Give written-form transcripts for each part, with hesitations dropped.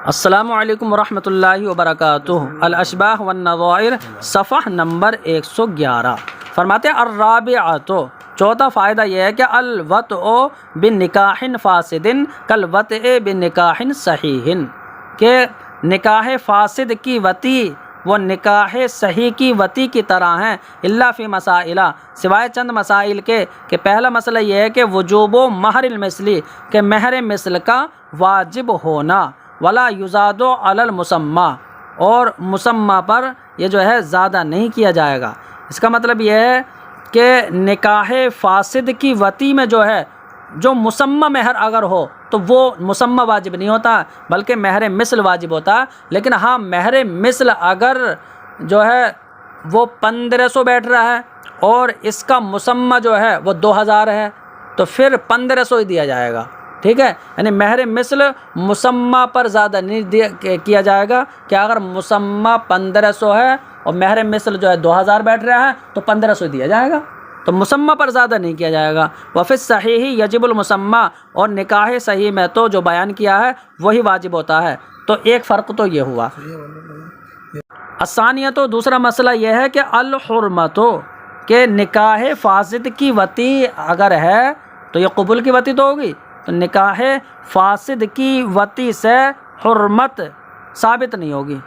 السلام علیکم ورحمۃ اللہ وبرکاتہ۔ الاشباہ والنظائر صفحہ نمبر 111 فرماتے ہیں الرابعۃ، چوتھا فائدہ یہ ہے کہ الوطء بنکاح فاسد کالوطء بنکاح صحیح، کہ نکاح فاسد کی وطی وہ نکاح صحیح کی وطی کی طرح ہیں، الا فی مسائل، سوائے چند مسائل کے، کہ پہلا مسئلہ یہ ہے کہ وجوب و مہر المثلی، کہ مہر مثل کا واجب ہونا، ولا یزاد علی المسمى، اور مسمى پر یہ جو ہے زیادہ نہیں کیا جائے گا۔ اس کا مطلب یہ ہے کہ نکاح فاسد کی وطی میں جو ہے جو مسمى مہر اگر ہو تو وہ مسمى واجب نہیں ہوتا بلکہ مہر مثل واجب ہوتا ہے، لیکن ہاں مہر مثل اگر جو ہے وہ 1500 بیٹھ رہا ہے اور اس کا مسمى جو ہے وہ 2000 ہے تو پھر 1500 ہی دیا جائے گا، ٹھیک ہے۔ یعنی مہر مثل مسمى پر زیادہ نہیں کیا جائے گا، کہ اگر مسمى 1500 ہے اور مہر مثل جو ہے 2000 بیٹھ رہا ہے تو 1500 دیا جائے گا، تو مسمى پر زیادہ نہیں کیا جائے گا۔ وفی الصحیح یجب المسمى، اور نکاح صحیح میں تو جو بیان کیا ہے وہی واجب ہوتا ہے، تو ایک فرق تو یہ ہوا۔ الثانیہ، تو دوسرا مسئلہ یہ ہے کہ الحرمت، کہ نکاح فاسد کی وطی اگر ہے تو یہ قبول کی وطی تو ہوگی، تو نکاح فاسد کی وطی سے حرمت ثابت نہیں ہوگی،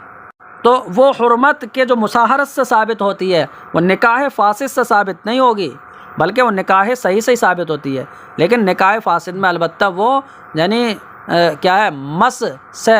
تو وہ حرمت کے جو مساہرت سے ثابت ہوتی ہے وہ نکاح فاسد سے ثابت نہیں ہوگی بلکہ وہ نکاح صحیح سے ہی ثابت ہوتی ہے، لیکن نکاح فاسد میں البتہ وہ یعنی کیا ہے مس سے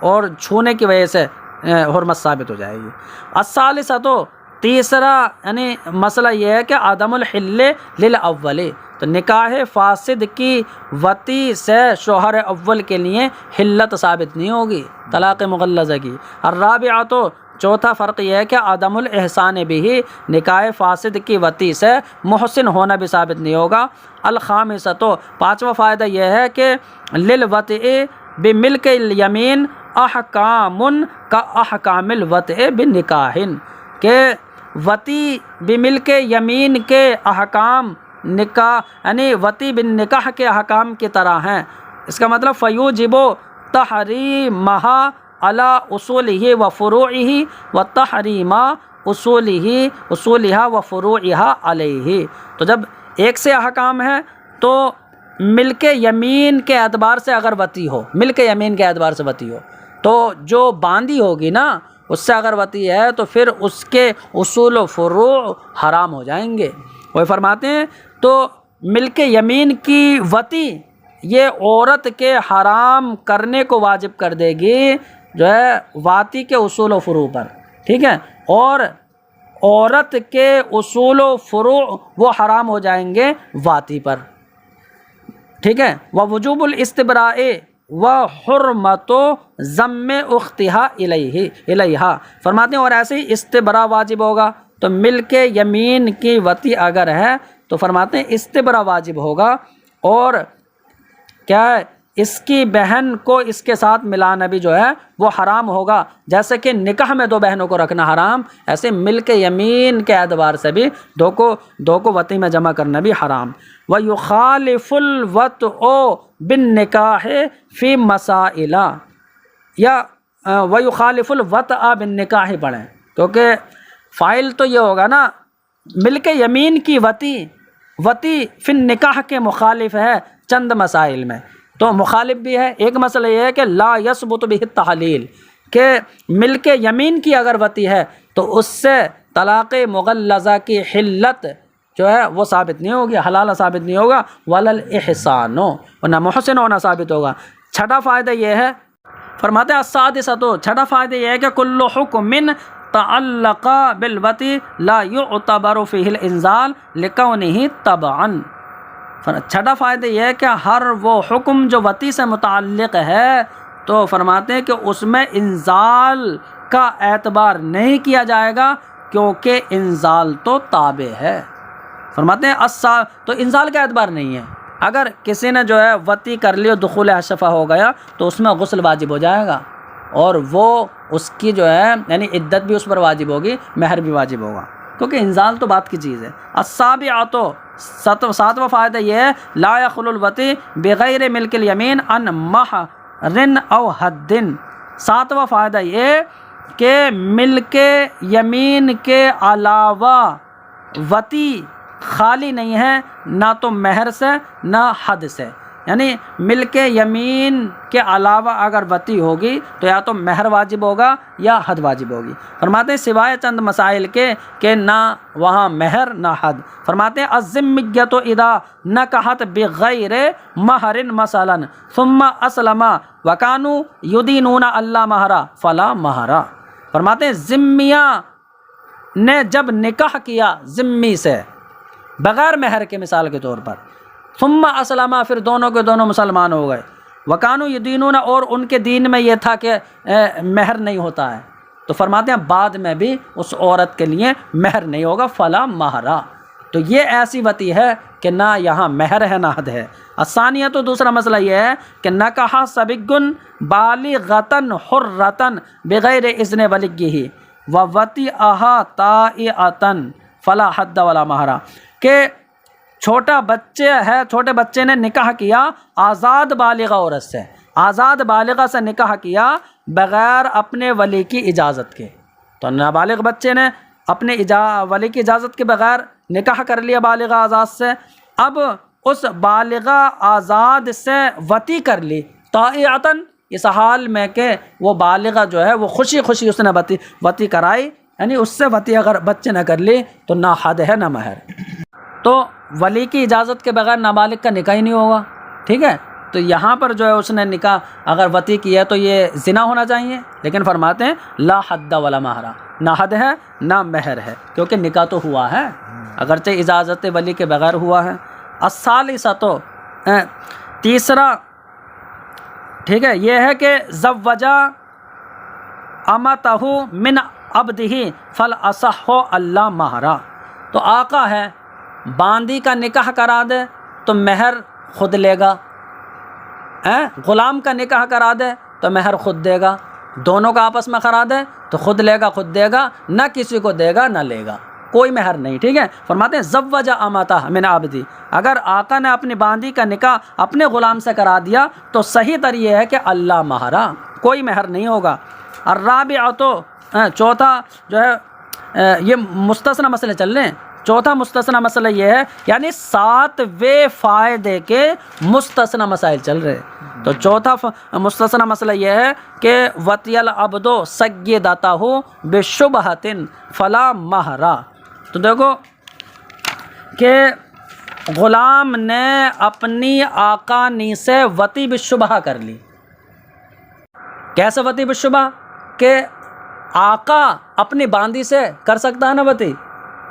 اور چھونے کی وجہ سے حرمت ثابت ہو جائے گی۔ الثالثہ، تو تیسرا یعنی مسئلہ یہ ہے کہ عدم الحل للاول، تو نکاح فاسد کی وطی سے شوہر اول کے لیے حلت ثابت نہیں ہوگی طلاق مغلظہ کی۔ الرابعہ، تو چوتھا فرق یہ ہے کہ عدم الاحسان بھی، نکاح فاسد کی وطی سے محسن ہونا بھی ثابت نہیں ہوگا۔ الخامسہ، تو پانچواں فائدہ یہ ہے کہ للوطء بملک الیمین احکام کا احکام الوطء بنکاح، کہ وطی بملک یمین کے احکام نکاح یعنی وطی بن نکاح کے احکام کی طرح ہیں۔ اس کا مطلب فیوجب تحریمہا علی اصولہ و فروعہ و تحریم اصولہا و فروعہا علیہ، تو جب ایک سے احکام ہے تو ملک یمین کے اعتبار سے اگر وطی ہو، ملک یمین کے اعتبار سے وطی ہو تو جو باندی ہوگی نا اس سے اگر وطی ہے تو پھر اس کے اصول و فروع حرام ہو جائیں گے۔ وہ فرماتے ہیں تو ملک یمین کی وطی یہ عورت کے حرام کرنے کو واجب کر دے گی جو ہے واطی کے اصول و فروع پر، ٹھیک ہے، اور عورت کے اصول و فروع وہ حرام ہو جائیں گے واطی پر، ٹھیک ہے۔ ووجوب الاستبراء وحرمت ضم اختہا الیہا، فرماتے ہیں اور ایسے ہی استبراء واجب ہوگا، تو ملک یمین کی وطی اگر ہے تو فرماتے ہیں استبراء واجب ہوگا، اور کیا ہے اس کی بہن کو اس کے ساتھ ملانا بھی جو ہے وہ حرام ہوگا، جیسے کہ نکاح میں دو بہنوں کو رکھنا حرام، ایسے ملک یمین کے اعتبار سے بھی دو کو وطی میں جمع کرنا بھی حرام۔ وَيُخَالِفُ الْوَطْءُ بِالنِّكَاحِ فِي مَسَائِلَ، یا وَيُخَالِفُ الْوَطْءَ بِالنِّكَاحِ پڑھیں، کیونکہ فائل تو یہ ہوگا نا ملک یمین کی وطی فی النکاح کے مخالف ہے چند مسائل میں، تو مخالف بھی ہے۔ ایک مسئلہ یہ ہے کہ لا یثبت بہ التحلیل، کہ ملک یمین کی اگر وطی ہے تو اس سے طلاق مغلظہ کی حلت جو ہے وہ ثابت نہیں ہوگی، حلال ثابت نہیں ہوگا، ولا الاحسان، اور نہ محسن ہونا ثابت ہوگا۔ چھٹا فائدہ یہ ہے، فرماتے ہیں السادسہ، تو چھٹا فائدہ یہ ہے کہ کل حکم تعلق بالوطی لا یعتبر فیہ الانزال لکونہ طبعا، چھٹا فائدہ یہ ہے کہ ہر وہ حکم جو وطی سے متعلق ہے تو فرماتے ہیں کہ اس میں انزال کا اعتبار نہیں کیا جائے گا کیونکہ انزال تو تابع ہے، فرماتے ہیں تو انزال کا اعتبار نہیں ہے۔ اگر کسی نے جو ہے وطی کر لی اور دخول اشفہ ہو گیا تو اس میں غسل واجب ہو جائے گا، اور وہ اس کی جو ہے یعنی عدت بھی اس پر واجب ہوگی، مہر بھی واجب ہوگا، کیونکہ انزال تو بات کی چیز ہے۔ السابعہ، تو ساتواں فائدہ یہ ہے لا یخلو الوطی بغیر ملک الیمین عن مہر او حد، ساتواں فائدہ یہ کہ ملک یمین کے علاوہ وطی خالی نہیں ہے، نہ تو مہر سے نہ حد سے، یعنی ملک یمین کے علاوہ اگر وطی ہوگی تو یا تو مہر واجب ہوگا یا حد واجب ہوگی۔ فرماتے ہیں سوائے چند مسائل کے کہ نہ وہاں مہر نہ حد۔ فرماتے ہیں الذمیۃ اذا نکحت بغیر مہر مثلا ثم اسلم وکانوا یدینون اللہ مہر فلا مہر۔ فرماتے ہیں ذمیہ نے جب نکاح کیا ذمی سے بغیر مہر کے، مثال کے طور پر، ثم اسلم، پھر دونوں کے دونوں مسلمان ہو گئے، وکانوا یدینون، اور ان کے دین میں یہ تھا کہ مہر نہیں ہوتا ہے، تو فرماتے ہیں بعد میں بھی اس عورت کے لیے مہر نہیں ہوگا، فلا مہرا۔ تو یہ ایسی وطی ہے کہ نہ یہاں مہر ہے نہ حد ہے۔ الثانیہ، تو دوسرا مسئلہ یہ ہے کہ نکاح سبیٌ بالغۃ حرۃ بغیر اذن ولیہ ووطئھا طائعۃ فلا حد ولا مہر، کہ چھوٹا بچے نے نکاح کیا آزاد بالغہ عورت سے، آزاد بالغہ سے نکاح کیا بغیر اپنے ولی کی اجازت کے، تو نابالغ بچے نے اپنے ولی کی اجازت کے بغیر نکاح کر لیا بالغہ آزاد سے، اب اس بالغہ آزاد سے وطی کر لی طائعۃ، اس حال میں کہ وہ بالغہ جو ہے وہ خوشی خوشی اس نے وطی کرائی، یعنی اس سے وطی اگر بچے نے کر لی تو نہ حد ہے نہ مہر، تو ولی کی اجازت کے بغیر نابالغ کا نکاح ہی نہیں ہوگا، ٹھیک ہے۔ تو یہاں پر جو ہے اس نے نکاح اگر وطی کیا ہے تو یہ زنا ہونا چاہیے، لیکن فرماتے ہیں لا حد ولا مہر، نہ حد ہے نہ مہر ہے، کیونکہ نکاح تو ہوا ہے اگرچہ اجازت ولی کے بغیر ہوا ہے۔ الثالثہ، تو تیسرا، ٹھیک ہے، یہ ہے کہ زوجا امتہ من عبدہ فالاصح اللہ مہرا، تو آقا ہے باندی کا نکاح کرا دے تو مہر خود لے گا، غلام کا نکاح کرا دے تو مہر خود دے گا، دونوں کا آپس میں کرا دے تو خود لے گا خود دے گا، نہ کسی کو دے گا نہ لے گا، کوئی مہر نہیں، ٹھیک ہے۔ فرماتے ہیں زوجا امتہ من عبدی، اگر آقا نے اپنی باندی کا نکاح اپنے غلام سے کرا دیا تو صحیح تر یہ ہے کہ اللہ مہرا، کوئی مہر نہیں ہوگا۔ الرابعہ، تو چوتھا جو ہے یہ مستثنی مسئلے چل رہے ہیں، چوتھا مستثنی مسئلہ یہ ہے، یعنی 7ویں فائدے کے مستثنی مسائل چل رہے ہیں، تو چوتھا مستثنی مسئلہ یہ ہے کہ وطی العبد سیدتہ بشبہۃ فلا مہرا، تو دیکھو کہ غلام نے اپنی آقانی سے وطی بالشبہ کر لی۔ کیسے وطی بالشبہ؟ کہ آقا اپنی باندی سے کر سکتا ہے نا وطی،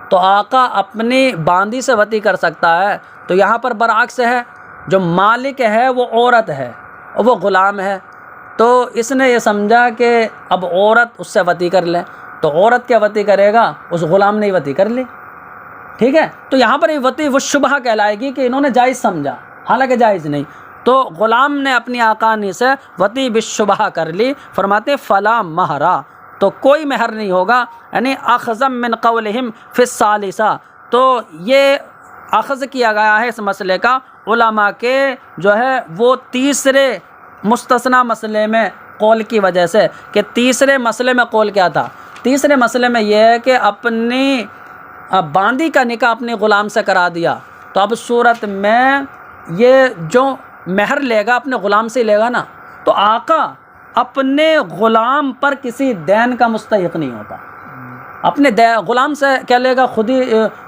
تو آقا اپنی باندی سے وطی کر سکتا ہے، تو یہاں پر برعکس ہے، جو مالک ہے وہ عورت ہے اور وہ غلام ہے، تو اس نے یہ سمجھا کہ اب عورت اس سے وطی کر لے، تو عورت کیا وطی کرے گا، اس غلام نے ہی وطی کر لی، ٹھیک ہے۔ تو یہاں پر یہ وطی وہ شبہ کہلائے گی کہ انہوں نے جائز سمجھا، حالانکہ جائز نہیں، تو غلام نے اپنی آقانی سے وطی بالشبہ کر لی، فرماتے فلا مہرا، تو کوئی مہر نہیں ہوگا، یعنی اخذ من قولہم فی الثالثہ، تو یہ اخذ کیا گیا ہے اس مسئلے کا علماء کے جو ہے وہ تیسرے مستثنی مسئلے میں قول کی وجہ سے، کہ تیسرے مسئلے میں قول کیا تھا، تیسرے مسئلے میں یہ ہے کہ اپنی باندی کا نکاح اپنے غلام سے کرا دیا، تو اب صورت میں یہ جو مہر لے گا اپنے غلام سے ہی لے گا نا، تو آقا اپنے غلام پر کسی دین کا مستحق نہیں ہوتا، اپنے غلام سے کیا لے گا، خود ہی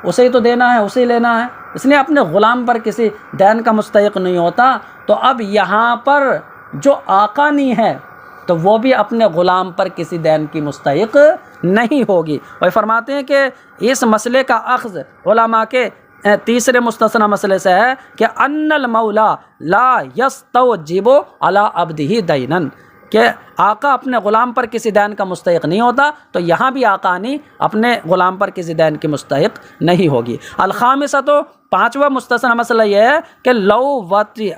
اسے ہی تو دینا ہے، اسے ہی لینا ہے، اس لیے اپنے غلام پر کسی دین کا مستحق نہیں ہوتا، تو اب یہاں پر جو آقا نہیں ہے تو وہ بھی اپنے غلام پر کسی دین کی مستحق نہیں ہوگی۔ وہ فرماتے ہیں کہ اس مسئلے کا اخذ علماء کے تیسرے مستثنی مسئلے سے ہے کہ ان المولا لا یستوجب علی عبدہ دینا، کہ آقا اپنے غلام پر کسی دین کا مستحق نہیں ہوتا، تو یہاں بھی آقا نہیں اپنے غلام پر کسی دین کی مستحق نہیں ہوگی۔ الخامسہ، تو پانچواں مستثنی مسئلہ یہ ہے کہ لو وطئ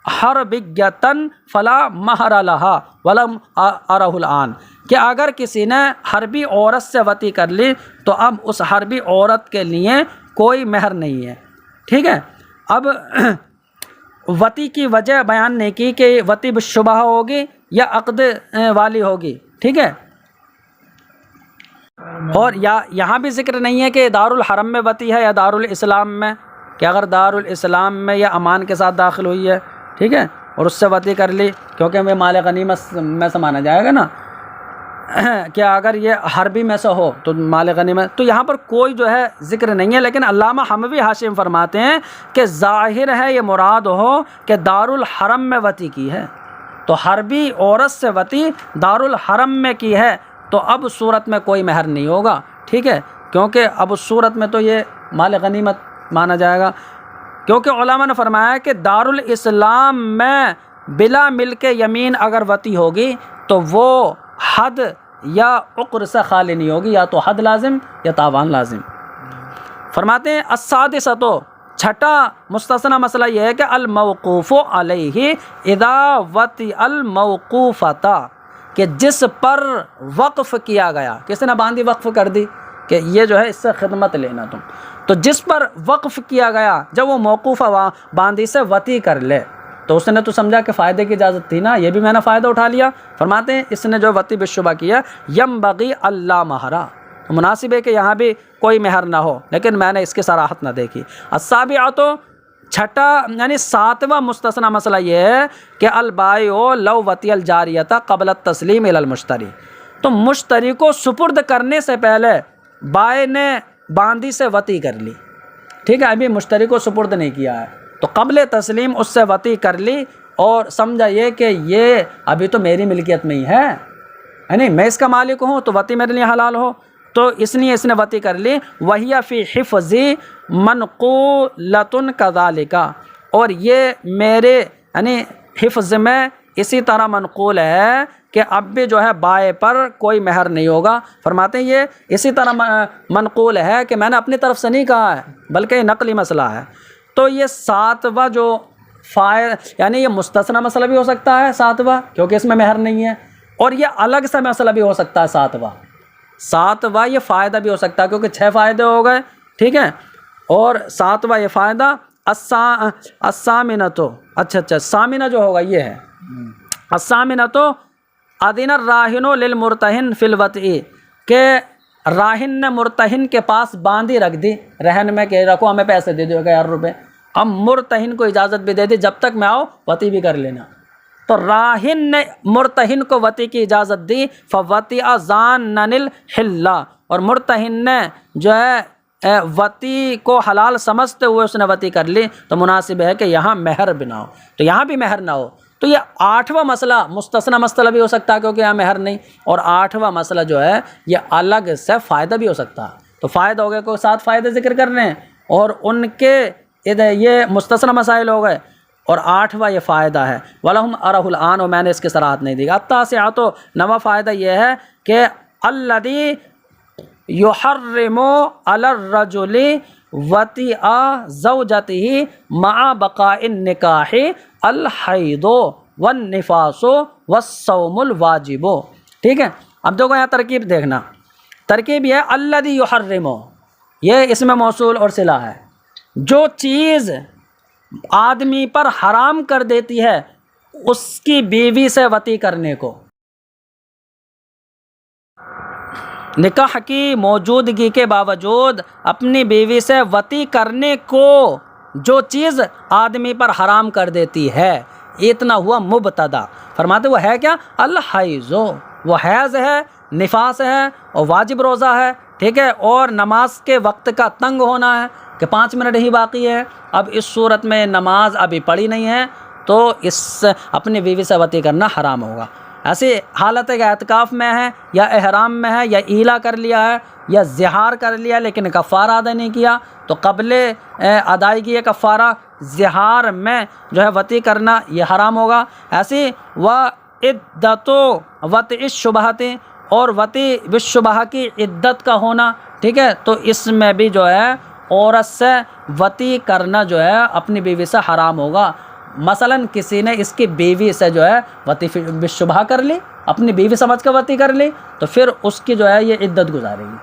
حربیۃ فلا مہر لہا ولم ارہ الآن، کہ اگر کسی نے حربی عورت سے وطی کر لی تو اب اس حربی عورت کے لیے کوئی مہر نہیں ہے، ٹھیک ہے۔ اب وطی کی وجہ بیان نہیں کی کہ وطی بالشبہ ہوگی یا عقد والی ہوگی، ٹھیک ہے. اور یہاں بھی ذکر نہیں ہے کہ دارالحرم میں وتی ہے یا دارالاسلام میں، کہ اگر دارالاسلام میں یا امان کے ساتھ داخل ہوئی ہے، ٹھیک ہے، اور اس سے وتی کر لی، کیونکہ وہ مال غنیمت میں سے مانا جائے گا نا، کہ اگر یہ حربی میں سے ہو تو مال غنیمت. تو یہاں پر کوئی جو ہے ذکر نہیں ہے، لیکن علامہ حموی حاشی میں فرماتے ہیں کہ ظاہر ہے یہ مراد ہو کہ دارالحرم میں وتی کی ہے، تو حربی عورت سے وتی دارالحرم میں کی ہے تو اب اس صورت میں کوئی مہر نہیں ہوگا، ٹھیک ہے، کیونکہ اب اس صورت میں تو یہ مال غنیمت مانا جائے گا. کیونکہ علماء نے فرمایا کہ دارالاسلام میں بلا ملک یمین اگر وتی ہوگی تو وہ حد یا عقر سے خالی نہیں ہوگی، یا تو حد لازم یا تاوان لازم. فرماتے ہیں السادسۃ، چھٹا مستثنی مسئلہ یہ ہے کہ الموقوف علیہ اذا وطئ الموقوفۃ، کہ جس پر وقف کیا گیا، کسی نے باندھی وقف کر دی کہ یہ جو ہے اس سے خدمت لینا تم، تو جس پر وقف کیا گیا جب وہ موقوفہ باندھی سے وطی کر لے تو اس نے تو سمجھا کہ فائدے کی اجازت تھی نا، یہ بھی میں نے فائدہ اٹھا لیا. فرماتے ہیں اس نے جو وطی بالشبہ کیا ینبغی اللہ مہرا، تو مناسب ہے کہ یہاں بھی کوئی مہر نہ ہو، لیکن میں نے اس کی صراحت نہ دیکھی. السابعۃ، چھٹا یعنی ساتواں مستثنی مسئلہ یہ ہے کہ البائع لو وطی الجاریۃ قبل التسلیم الی المشتری، تو مشتری کو سپرد کرنے سے پہلے بائع نے باندھی سے وطی کر لی، ٹھیک ہے، ابھی مشتری کو سپرد نہیں کیا ہے تو قبل تسلیم اس سے وطی کر لی اور سمجھا یہ کہ یہ ابھی تو میری ملکیت میں ہی ہے، یعنی میں اس کا مالک ہوں تو وطی میرے لیے حلال ہو، تو اس لیے اس نے وطی کر لی. وَهِيَ فِي حِفْظِ مَنْقُولَةٌ كَذَلِكَ، اور یہ میرے یعنی حفظ میں اسی طرح منقول ہے کہ اب بھی جو ہے بائع پر کوئی مہر نہیں ہوگا. فرماتے ہیں یہ اسی طرح منقول ہے کہ میں نے اپنی طرف سے نہیں کہا ہے بلکہ یہ نقلی مسئلہ ہے. تو یہ ساتواں جو یعنی یہ مستثنی مسئلہ بھی ہو سکتا ہے ساتواں، کیونکہ اس میں مہر نہیں ہے، اور یہ الگ سے مسئلہ بھی ہو سکتا ہے ساتواں یہ فائدہ بھی ہو سکتا ہے، کیونکہ 6 فائدے ہو گئے، ٹھیک ہے، اور ساتواں یہ فائدہ الثامنۃ، اچھا ثامنہ جو ہوگا یہ ہے الثامنۃ اذن الراہن للمرتہن فی الوطء، کہ راہن نے مرتہن کے پاس باندھی رکھ دی رہن میں کہ رکھو ہمیں پیسے دے دو 1000 روپے، اب مرتہن کو اجازت بھی دے دی جب تک میں آؤ وطی بھی کر لینا، تو راہن نے مرتہن کو وطی کی اجازت دی فوطئ ظانًا الحل، اور مرتہن نے جو ہے وطی کو حلال سمجھتے ہوئے اس نے وطی کر لی، تو مناسب ہے کہ یہاں مہر بھی نہ ہو، تو یہاں بھی مہر نہ ہو. تو یہ 8واں مسئلہ مستثنی مسئلہ بھی ہو سکتا ہے کیونکہ یہاں مہر نہیں، اور 8واں مسئلہ جو ہے یہ الگ سے فائدہ بھی ہو سکتا ہے. تو فائدہ ہو گئے، کوئی 7 فائدے ذکر کر رہے ہیں اور ان کے یہ مستثنی مسائل ہو گئے، اور 8واں یہ فائدہ ہے وَلَهُمْ أَرَهُ الْآنُ، اور میں نے اس کی صراحت نہیں دی. التاسعۃ، 9واں فائدہ یہ ہے کہ الذی یحرم علی الرجل وطئ زوجته مع بقاء النکاح الحیض والنفاس والصوم الواجب. ٹھیک ہے، اب دیکھو یہاں ترکیب دیکھنا، ترکیب یہ ہے الذی یحرم، یہ اس میں موصول اور صلہ ہے، جو چیز آدمی پر حرام کر دیتی ہے اس کی بیوی سے وطی کرنے کو، نکاح کی موجودگی کے باوجود اپنی بیوی سے وطی کرنے کو جو چیز آدمی پر حرام کر دیتی ہے، اتنا ہوا مبتدا. فرماتے وہ ہے کیا؟ الحیض، وہ حیض ہے، نفاس ہے اور واجب روزہ ہے، ٹھیک ہے، اور نماز کے وقت کا تنگ ہونا ہے کہ 5 منٹ ہی باقی ہے. اب اس صورت میں نماز ابھی پڑھی نہیں ہے تو اس اپنی بیوی سے وطی کرنا حرام ہوگا. ایسی حالت ہے کہ اعتکاف میں ہے یا احرام میں ہے یا ایلا کر لیا ہے یا زہار کر لیا لیکن کفارہ ادا نہیں کیا، تو قبل ادائیگی یہ کفارہ زہار میں جو ہے وطی کرنا یہ حرام ہوگا. ایسی وعدت وطئ الشبہۃ، اور وطی بالشبہہ کی عدت کا ہونا، ٹھیک ہے، تو اس میں بھی جو ہے عورت سے وطی کرنا جو ہے اپنی بیوی سے حرام ہوگا. مثلا کسی نے اس کی بیوی سے جو ہے وطی بالشبہ کر لی، اپنی بیوی سمجھ کر وطی کر لی، تو پھر اس کی جو ہے یہ عدت گزارے گی،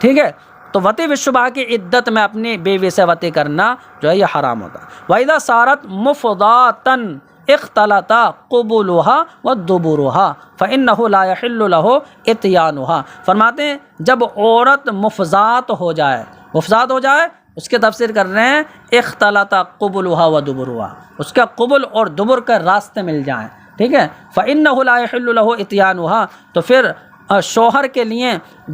ٹھیک ہے. تو وطی بالشبہ کی عدت میں اپنی بیوی سے وطی کرنا جو ہے یہ حرام ہوتا ہے. وَإِذَا صَارَتْ مُفْضَاتً اختلط قبلها ودبرها فإنه لا يحل له اتيانها۔ فرماتے ہیں جب عورت مفضات ہو جائے، مفضات ہو جائے، اس کے تفسیر کر رہے ہیں اختلط قبلها ودبرها، اس کا قبل اور دبر کا راستے مل جائیں، ٹھیک ہے، فإنه لا يحل له اتيانها، تو پھر شوہر کے لیے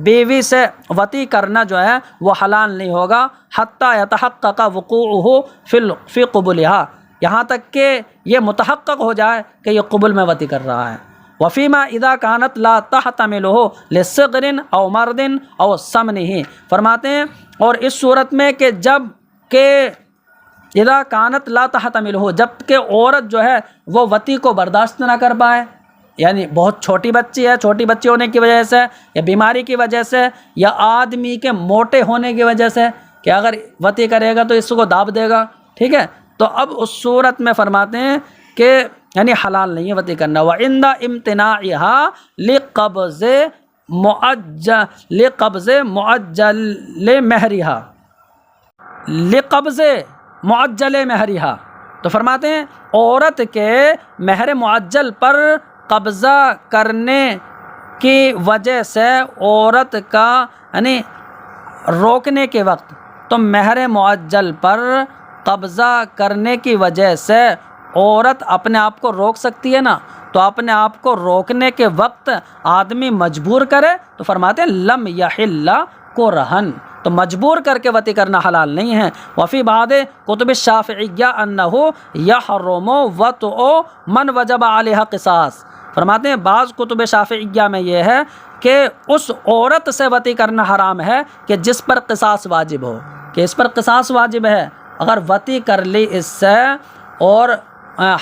بیوی سے وطی کرنا جو ہے وہ حلال نہیں ہوگا حتی یتحقق وقوعه فی قبلها، یہاں تک کہ یہ متحقق ہو جائے کہ یہ قبل میں وطی کر رہا ہے۔ وفیما اذا كانت لا تحتمله لصغر او مرض او سمنه، فرماتے ہیں اور اس صورت میں کہ جب کہ اذا كانت لا تحتمله، جب کہ عورت جو ہے وہ وطی کو برداشت نہ کر پائے، یعنی بہت چھوٹی بچی ہے، چھوٹی بچی ہونے کی وجہ سے یا بیماری کی وجہ سے یا آدمی کے موٹے ہونے کی وجہ سے کہ اگر وطی کرے گا تو اس کو داب دے گا، ٹھیک ہے، تو اب اس صورت میں فرماتے ہیں کہ یعنی حلال نہیں ہے وطی کرنا۔ وعند امتناعها لقبض معجل مہرها، تو فرماتے ہیں عورت کے مہر معجل پر قبضہ کرنے کی وجہ سے عورت کا یعنی روکنے کے وقت، تو مہر معجل پر قبضہ کرنے کی وجہ سے عورت اپنے آپ کو روک سکتی ہے نا، تو اپنے آپ کو روکنے کے وقت آدمی مجبور کرے تو فرماتے ہیں لم یحل کرہن، تو مجبور کر کے وطی کرنا حلال نہیں ہے۔ وفی بعض کتب الشافعیہ انہ یحرم وطء من وجب علیہ قصاص، فرماتے ہیں بعض کتب شافعیہ میں یہ ہے کہ اس عورت سے وطی کرنا حرام ہے کہ جس پر قصاص واجب ہو، کہ اس پر قصاص واجب ہے، اگر وطی کر لی اس سے اور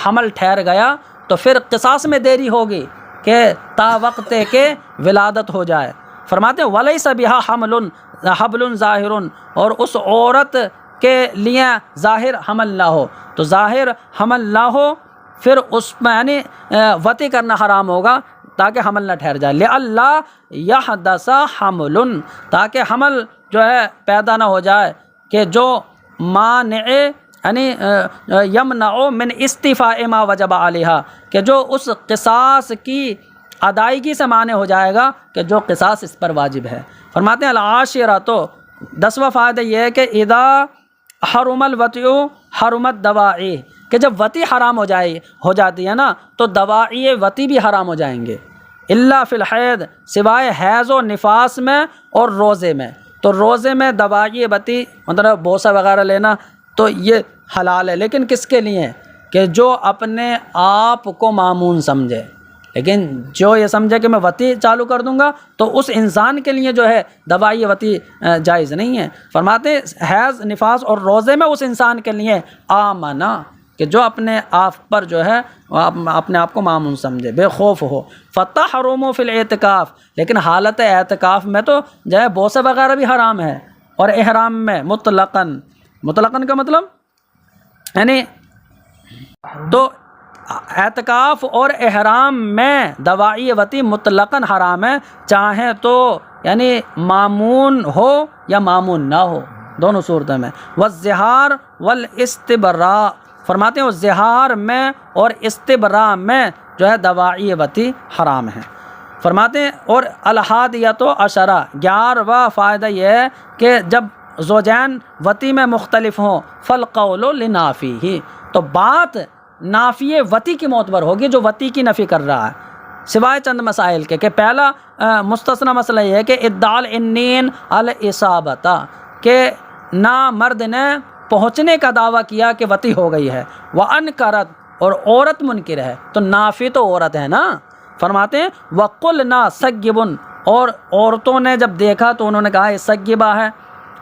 حمل ٹھہر گیا تو پھر قصاص میں دیری ہوگی کہ تا وقت کے ولادت ہو جائے۔ فرماتے ہیں ولیس بہا حبل ظاہر، اور اس عورت کے لیے ظاہر حمل نہ ہو، تو ظاہر حمل نہ ہو پھر اس میں یعنی وطی کرنا حرام ہوگا تاکہ حمل نہ ٹھہر جائے، لئلا یحدث حمل، تاکہ حمل جو ہے پیدا نہ ہو جائے کہ جو مانع یعنی یمنع من استیفاء ما وجب علیہا، کہ جو اس قصاص کی ادائیگی سے مانع ہو جائے گا کہ جو قصاص اس پر واجب ہے۔ فرماتے ہیں العاشرہ، تو 10واں فائدہ یہ ہے کہ اذا حرم الوطی حرمت دواعی، کہ جب وطی حرام ہو جاتی ہے نا تو دواعی وطی بھی حرام ہو جائیں گے، الا فی الحیض، سوائے حیض و نفاس میں اور روزے میں، تو روزے میں دواعی وطی مطلب بوسہ وغیرہ لینا تو یہ حلال ہے، لیکن کس کے لیے کہ جو اپنے آپ کو معمون سمجھے، لیکن جو یہ سمجھے کہ میں وطی چالو کر دوں گا تو اس انسان کے لیے جو ہے دوائی وطی جائز نہیں ہے۔ فرماتے حیض نفاس اور روزے میں اس انسان کے لیے آمنا، کہ جو اپنے آپ پر جو ہے اپنے آپ کو معمون سمجھے، بے خوف ہو۔ فتحرم فی الاعتکاف، لیکن حالت اعتکاف میں تو جو ہے بوسہ وغیرہ بھی حرام ہے، اور احرام میں مطلقاً کا مطلب یعنی تو اعتکاف اور احرام میں دواعی وطی مطلقاً حرام ہے، چاہے تو یعنی معمون ہو یا معمون نہ ہو، دونوں صورتوں میں۔ والزہار والاستبراء، فرماتے ہیں زہار میں اور استبراء میں جو ہے دواعی وطی حرام ہے۔ فرماتے ہیں اور الحادیۃ عشرہ، 11واں فائدہ یہ ہے کہ جب زوجین وطی میں مختلف ہوں فالقول لنافیہ، تو بات نافی وطی کی معتبر ہوگی جو وطی کی نفی کر رہا ہے، سوائے چند مسائل کے، کہ پہلا مستثنی مسئلہ یہ ہے کہ ادعاء العنین الاصابۃ، کہ نہ مرد نے پہنچنے کا دعویٰ کیا کہ وطی ہو گئی ہے، وانکرت، اور عورت منکر ہے، تو نافی تو عورت ہے نا۔ فرماتے ہیں وقلنا سگبن، اور عورتوں نے جب دیکھا تو انہوں نے کہا یہ سگبہ ہے،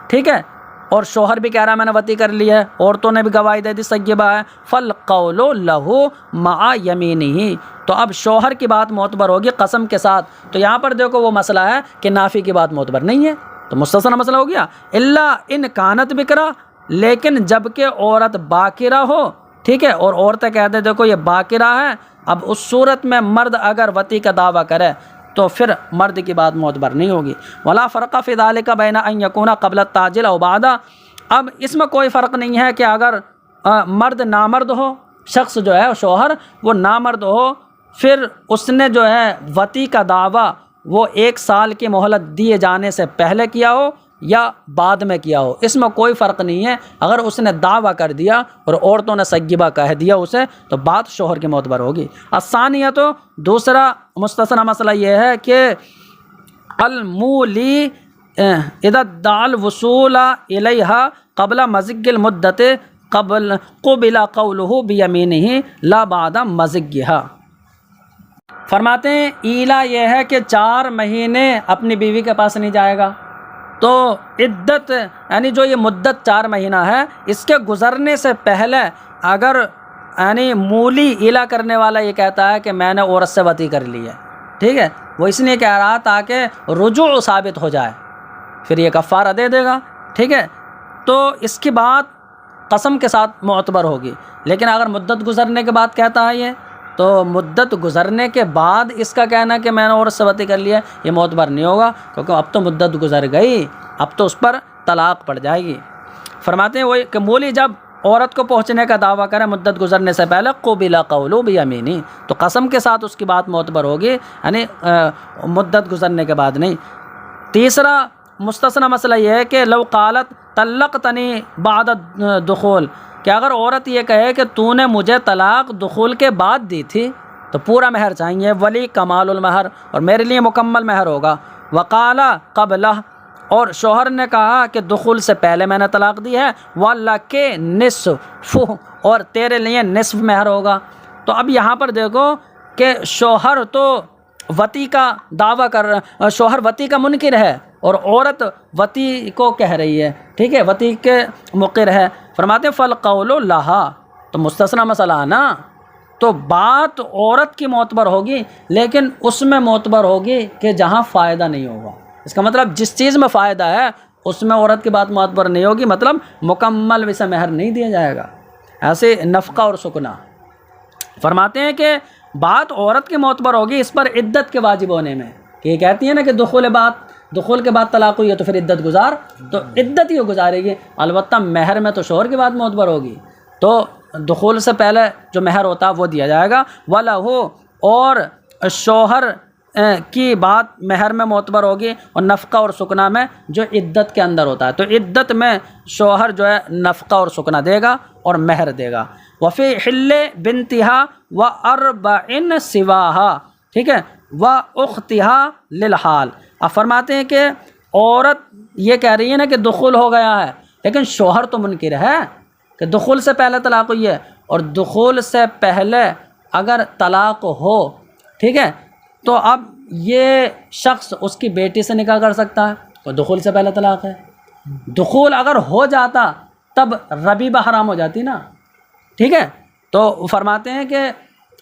ٹھیک ہے، اور شوہر بھی کہہ رہا ہے میں نے وطی کر لی ہے، عورتوں نے بھی گواہی دے دی سگبہ ہے، فالقول لہ مع یمینہ، تو اب شوہر کی بات معتبر ہوگی قسم کے ساتھ۔ تو یہاں پر دیکھو وہ مسئلہ ہے کہ نافی کی بات معتبر نہیں ہے، تو مستثنی مسئلہ ہو گیا۔ الا ان کانت بکرا، لیکن جب کہ عورت باکرہ ہو، ٹھیک ہے، اور عورتیں کہتے ہیں دیکھو یہ باکرہ ہے، اب اس صورت میں مرد اگر وطی کا دعویٰ کرے تو پھر مرد کی بات معتبر نہیں ہوگی۔ ولا فرق فی ذلک بین ان یکون قبل التعجیل او بعد، اب اس میں کوئی فرق نہیں ہے کہ اگر مرد نامرد ہو، شخص جو ہے شوہر وہ نامرد ہو، پھر اس نے جو ہے وطی کا دعویٰ وہ 1 سال کی مہلت دیے جانے سے پہلے کیا ہو یا بعد میں کیا ہو، اس میں کوئی فرق نہیں ہے۔ اگر اس نے دعویٰ کر دیا اور عورتوں نے سیبہ کہہ دیا اسے، تو بات شوہر کی معتبر ہوگی۔ الثانیہ، تو دوسرا مستثنی مسئلہ یہ ہے کہ المولی اذا ادعى الوصول الیہا قبل مزگ المدت قبل قولہ بیمینہ لا بعد مزگہا۔ فرماتے ہیں ایلا یہ ہے کہ 4 مہینے اپنی بیوی کے پاس نہیں جائے گا، تو عدت یعنی جو یہ مدت 4 مہینہ ہے، اس کے گزرنے سے پہلے اگر یعنی مولی ایلا کرنے والا یہ کہتا ہے کہ میں نے عورت سے وطی کر لی ہے، ٹھیک ہے، وہ اس لیے کہہ رہا تاکہ رجوع ثابت ہو جائے، پھر یہ کفارہ دے دے گا، ٹھیک ہے، تو اس کی بات قسم کے ساتھ معتبر ہوگی۔ لیکن اگر مدت گزرنے کے بعد کہتا ہے یہ، تو مدت گزرنے کے بعد اس کا کہنا کہ میں نے عورت سے وطی کر لیا، یہ معتبر نہیں ہوگا، کیونکہ اب تو مدت گزر گئی، اب تو اس پر طلاق پڑ جائے گی۔ فرماتے ہیں وہی کہ مولی جب عورت کو پہنچنے کا دعویٰ کرے مدت گزرنے سے پہلے قبل قولہ بیمینہ، تو قسم کے ساتھ اس کی بات معتبر ہوگی، یعنی مدت گزرنے کے بعد نہیں۔ تیسرا مستثنی مسئلہ یہ ہے کہ لو قالت طلقتنی بعد دخول، کہ اگر عورت یہ کہے کہ تو نے مجھے طلاق دخول کے بعد دی تھی، تو پورا مہر چاہیے، ولی کمال المہر، اور میرے لیے مکمل مہر ہوگا، وقال قبلہ، اور شوہر نے کہا کہ دخول سے پہلے میں نے طلاق دی ہے، وَلَكَ نِصْفُ، اور تیرے لیے نصف مہر ہوگا۔ تو اب یہاں پر دیکھو کہ شوہر تو وطی کا دعویٰ کر رہا، شوہر وطی کا منکر ہے اور عورت وطی کو کہہ رہی ہے، ٹھیک ہے، وطی کے مقر ہے۔ فرماتے ہیں فالقول لہا، تو مستثنی مسئلہ نا، تو بات عورت کی معتبر ہوگی، لیکن اس میں معتبر ہوگی کہ جہاں فائدہ نہیں ہوگا۔ اس کا مطلب جس چیز میں فائدہ ہے اس میں عورت کی بات معتبر نہیں ہوگی، مطلب مکمل اسے مہر نہیں دیا جائے گا، ایسے نفقہ اور سکنا۔ فرماتے ہیں کہ بات عورت کی معتبر ہوگی اس پر عدت کے واجب ہونے میں، کہ یہ کہتی ہے نا کہ دخول کے بعد طلاق ہوئی ہے تو پھر عدت گزار، تو عدت ہی گزارے گی، البتہ مہر میں تو شوہر کی بات معتبر ہوگی، تو دخول سے پہلے جو مہر ہوتا ہے وہ دیا جائے گا، وَلَهُ، اور شوہر کی بات مہر میں معتبر ہوگی، اور نفقہ اور سکنا میں جو عدت کے اندر ہوتا ہے، تو عدت میں شوہر جو ہے نفقہ اور سکنا دے گا اور مہر دے گا۔ وفی حل بنتہا واربع سواہا، ٹھیک ہے، واختہا للحال۔ اب فرماتے ہیں کہ عورت یہ کہہ رہی ہے نا کہ دخول ہو گیا ہے، لیکن شوہر تو منکر ہے کہ دخول سے پہلے طلاق ہوئی ہے، اور دخول سے پہلے اگر طلاق ہو، ٹھیک ہے، تو اب یہ شخص اس کی بیٹی سے نکاح کر سکتا ہے، تو دخول سے پہلے طلاق ہے۔ دخول اگر ہو جاتا تب ربیبہ حرام ہو جاتی نا، ٹھیک ہے، تو فرماتے ہیں کہ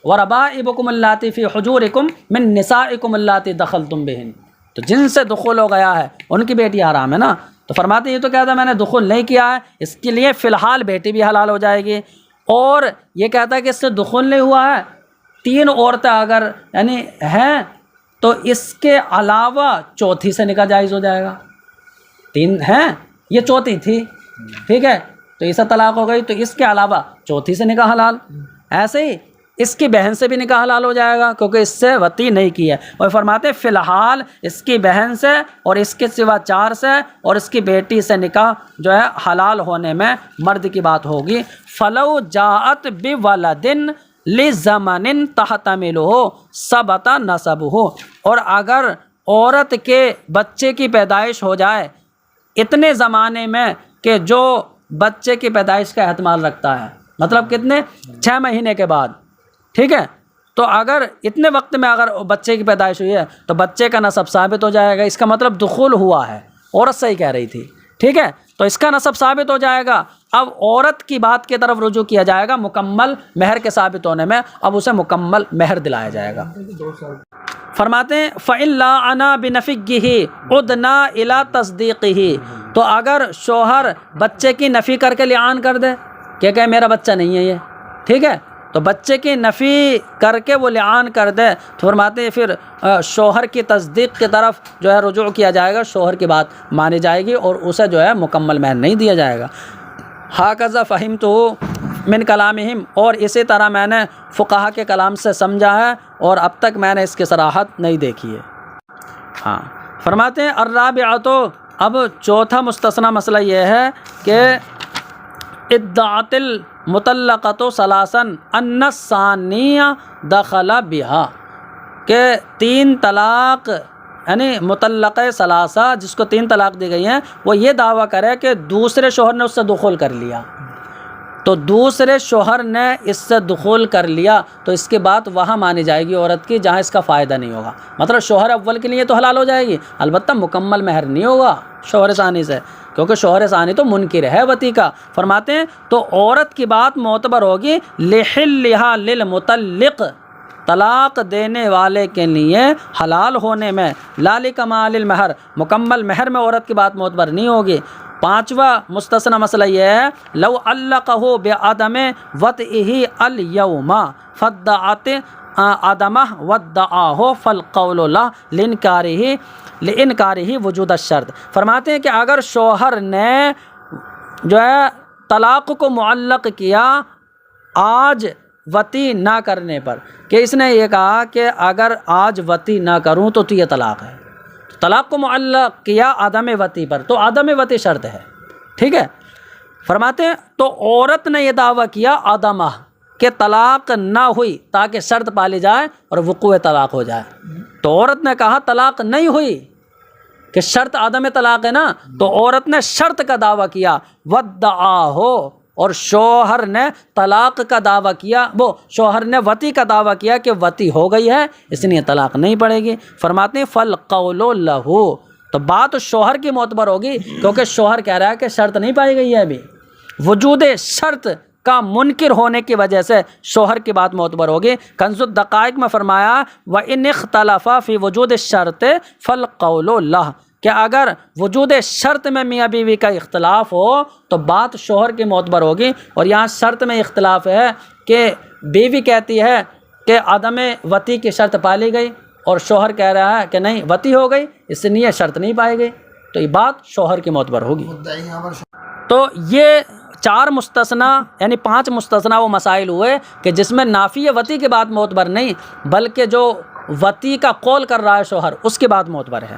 وَرَبَائِبُكُمُ اللَّاتِي فِي حُجُورِكُم مِّن نِّسَائِكُمُ اللَّاتِي دَخَلْتُم بِهِنَّ، تو جن سے دخول ہو گیا ہے ان کی بیٹی حرام ہے نا، تو فرماتے ہیں یہ تو کہتا ہے میں نے دخول نہیں کیا ہے، اس کے لیے فی الحال بیٹی بھی حلال ہو جائے گی، اور یہ کہتا ہے کہ اس سے دخول نہیں ہوا ہے، 3 عورتیں اگر یعنی ہیں تو اس کے علاوہ چوتھی سے نکاح جائز ہو جائے گا، 3 ہیں، یہ چوتھی تھی، ٹھیک ہے، تو اسے طلاق ہو گئی، تو اس کے علاوہ چوتھی سے نکاح حلال، ایسے ہی اس کی بہن سے بھی نکاح حلال ہو جائے گا، کیونکہ اس سے وطی نہیں کی ہے۔ اور فرماتے فی الحال اس کی بہن سے اور اس کے سوا 4 سے اور اس کی بیٹی سے نکاح جو ہے حلال ہونے میں مرد کی بات ہوگی۔ فلو جاءت بولد لزمن تحتملہ ثبت نسبہ، اور اگر عورت کے بچے کی پیدائش ہو جائے اتنے زمانے میں کہ جو بچے کی پیدائش کا احتمال رکھتا ہے، مطلب کتنے، 6 مہینے کے بعد، ٹھیک ہے، تو اگر اتنے وقت میں اگر بچے کی پیدائش ہوئی ہے تو بچے کا نسب ثابت ہو جائے گا، اس کا مطلب دخول ہوا ہے، عورت صحیح کہہ رہی تھی، ٹھیک ہے، تو اس کا نسب ثابت ہو جائے گا۔ اب عورت کی بات کی طرف رجوع کیا جائے گا مکمل مہر کے ثابت ہونے میں، اب اسے مکمل مہر دلایا جائے گا۔ فرماتے ہیں فَإِن لَعَنَا بِنَفِيِّهِ عُدْنَا إِلَىٰ تَصْدِيقِهِ، تو اگر شوہر بچے کی نفی کر کے لعان کر دے کہ میرا بچہ نہیں ہے یہ، ٹھیک ہے، تو بچے کی نفی کر کے وہ لعان کر دے، تو فرماتے ہیں پھر شوہر کی تصدیق کی طرف جو ہے رجوع کیا جائے گا، شوہر کی بات مانی جائے گی اور اسے جو ہے مکمل مہر نہیں دیا جائے گا۔ ہاکذا فہمتہ، من کلامہم، اور اسی طرح میں نے فقہا کے کلام سے سمجھا ہے، اور اب تک میں نے اس کی صراحت نہیں دیکھی ہے۔ ہاں، فرماتے ہیں الرابعۃ، اب چوتھا مستثنی مسئلہ یہ ہے کہ ادعت المطلقۃ ثلاثا ان الثانیہ دخل بہا، کہ 3 طلاق یعنی مطلقہ ثلاثہ جس کو 3 طلاق دی گئی ہیں، وہ یہ دعویٰ کرے کہ دوسرے شوہر نے اس سے دخول کر لیا، تو دوسرے شوہر نے اس سے دخول کر لیا تو اس کے بعد وہاں مانی جائے گی عورت کی جہاں اس کا فائدہ نہیں ہوگا، مطلب شوہر اول کے لیے تو حلال ہو جائے گی، البتہ مکمل مہر نہیں ہوگا شوہر ثانی سے، کیونکہ شوہر ثانی تو منکر ہے وطی کا۔ فرماتے ہیں تو عورت کی بات معتبر ہوگی لحلھا للمطلق، طلاق دینے والے کے لیے حلال ہونے میں، لا لکمال المہر، مکمل مہر میں عورت کی بات معتبر نہیں ہوگی۔ 5واں مستثنی مسئلہ یہ ہے لو علقہ بعدم وطئہ الیوم فادعت عدمہ وادعاہ فالقول لا لانکارہ وجود الشرط۔ فرماتے ہیں کہ اگر شوہر نے جو ہے طلاق کو معلق کیا آج وطی نہ کرنے پر، کہ اس نے یہ کہا کہ اگر آج وطی نہ کروں تو یہ طلاق ہے، طلاق کو معلق کیا عدم وطی پر، تو عدم وطی شرط ہے، ٹھیک ہے۔ فرماتے ہیں تو عورت نے یہ دعویٰ کیا عدمہ، کہ طلاق نہ ہوئی تاکہ شرط پالی جائے اور وقوع طلاق ہو جائے، تو عورت نے کہا طلاق نہیں ہوئی، کہ شرط عدم طلاق ہے نا، تو عورت نے شرط کا دعویٰ کیا، وادعاہ، اور شوہر نے طلاق کا دعویٰ کیا، وہ شوہر نے وطی کا دعویٰ کیا کہ وطی ہو گئی ہے اس لیے طلاق نہیں پڑے گی۔ فرماتے ہیں فالقول لہو، تو بات شوہر کی معتبر ہوگی، کیونکہ شوہر کہہ رہا ہے کہ شرط نہیں پائی گئی ہے ابھی، وجود شرط کا منکر ہونے کی وجہ سے شوہر کی بات معتبر ہوگی۔ کنز الدقائق میں فرمایا وَإِنِ اخْتَلَفَا فِي وُجُودِ الشَّرْطِ فَالْقَوْلُ لَهُ، کہ اگر وجود شرط میں میاں بیوی کا اختلاف ہو تو بات شوہر کی معتبر ہوگی، اور یہاں شرط میں اختلاف ہے کہ بیوی کہتی ہے کہ عدم وطی کی شرط پالی گئی اور شوہر کہہ رہا ہے کہ نہیں وطی ہو گئی اس لیے شرط نہیں پائی گئی، تو یہ بات شوہر کی معتبر ہوگی۔ تو یہ 4 مستثنی یعنی 5 مستثنی وہ مسائل ہوئے کہ جس میں نافی وطی کی بات معتبر نہیں، بلکہ جو وطی کا قول کر رہا ہے شوہر اس کی بات معتبر ہے۔